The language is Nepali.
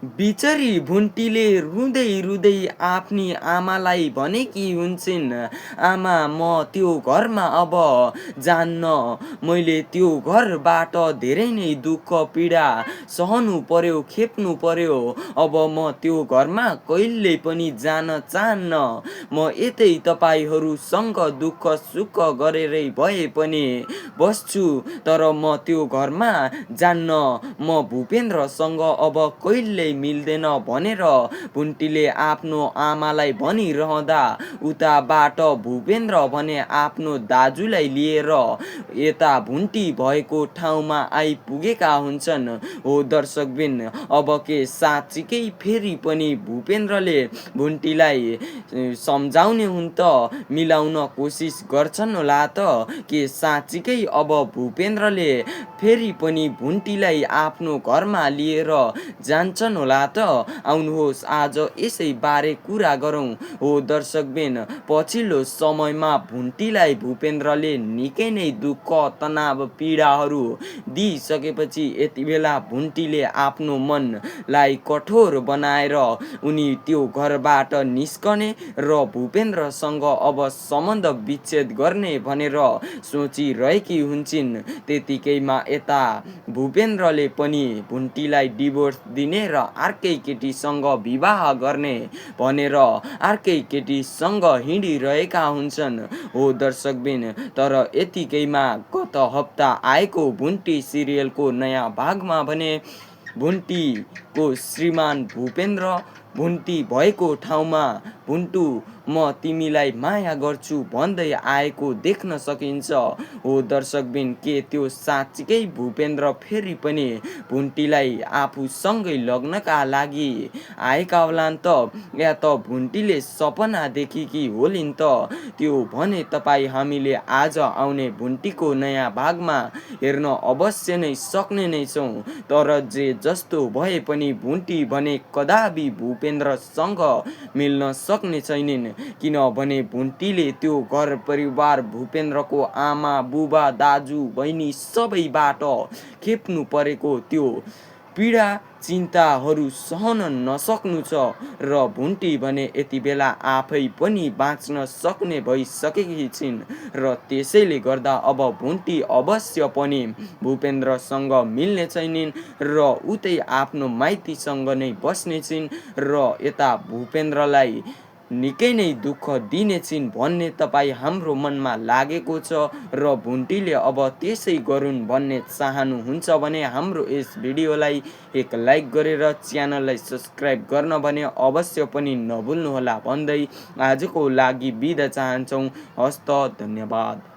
बिचरी भुन्टीले रुँदै रुँदै आफ्नी आमालाई भनेकी हुन्छन्, आमा म त्यो घरमा अब जान्न, मैले त्यो घरबाट धेरै नै दुःख पीडा सहनु पर्यो, खेप्नु पर्यो, अब म त्यो घरमा कहिल्यै पनि जान चाहन्न, म यतै तपाईँहरूसँग दुःख सुख गरेरै भए पनि बस्छु, तर म त्यो घरमा जान्न, म भूपेन्द्रसँग अब कहिल्यै मिल्दैन भनेर भुन्टीले आफ्नो आमालाई भनिरहँदा उताबाट भूपेन्द्र भने आफ्नो दाजुलाई लिएर यता भुन्टी भएको ठाउँमा आइपुगेका हुन्छन्। हो दर्शकबिन, अब के साँच्चीकै फेरि पनि भूपेन्द्रले भुन्टीलाई सम्झाउने हुन् त, मिलाउन कोसिस गर्छन् होला त, के साँच्चीकै अब भूपेन्द्रले फेरि पनि भुन्टीलाई आफ्नो घरमा लिएर जान्छन् होला त? आउनुहोस् आज यसै बारे कुरा गरौँ। हो दर्शकबिन, पछिल्लो समयमा भुन्टीलाई भूपेन्द्रले निकै नै दुःख तनाव पीडाहरू दिइसकेपछि यति बेला भुन्टीले आफ्नो मनलाई कठोर बनाएर उनी त्यो घरबाट निस्कने र भूपेन्द्रसँग अब सम्बन्ध विच्छेद गर्ने भनेर सोचिरहेकी हुन्छन्। त्यतिकैमा यता भूपेन्द्रले पनि भुन्टीलाई डिभोर्स दिने र अर्कै केटीसँग विवाह गर्ने भनेर अर्कै केटीसँग हिँडिरहेका हुन्छन्। हो दर्शकबिन, तर यतिकैमा गत हप्ता आएको भुन्टी सिरियलको नयाँ भागमा भने भुन्टीको श्रीमान भूपेन्द्र भुन्टी भएको ठाउँमा भुन्टु म तिमीलाई माया गर्छु भन्दै आएको देख्न सकिन्छ। हो दर्शकबिन, के त्यो साँच्चीकै भूपेन्द्र फेरि पनि भुन्टीलाई आफूसँगै लग्नका लागि आएका होलान् त, या त भुन्टीले सपना देखेकी होलिन् त? त्यो भने तपाईँ हामीले आज आउने भुन्टीको नयाँ भागमा हेर्न अवश्य नै सक्ने नै छौँ। तर जे जस्तो भए पनि भुन्टी भने कदापि भूपेन्द्रसँग मिल्न सक्ने छैनिन्, किनभने भुन्टीले त्यो घर परिवार भूपेन्द्रको आमा बुबा दाजु बहिनी सबैबाट खेप्नु परेको त्यो पीडा चिन्ताहरू सहन नसक्नु छ र भुन्टी भने यति बेला आफै पनि बाँच्न सक्ने भइसकेकी छिन् र त्यसैले गर्दा अब भुन्टी अवश्य पनि भूपेन्द्रसँग मिल्ने छैनिन् र उतै आफ्नो माइतीसँग नै बस्ने छिन् र यता भूपेन्द्रलाई निकै नै दुःख दिने छिन् भन्ने तपाईँ हाम्रो मनमा लागेको छ र भुन्टीले अब त्यसै गरून् भन्ने चाहनुहुन्छ भने हाम्रो यस भिडियोलाई एक लाइक गरेर च्यानललाई सब्सक्राइब गर्न भने अवश्य पनि नभुल्नुहोला भन्दै आजको लागि बिदा चाहन्छौँ। हस्त, धन्यवाद।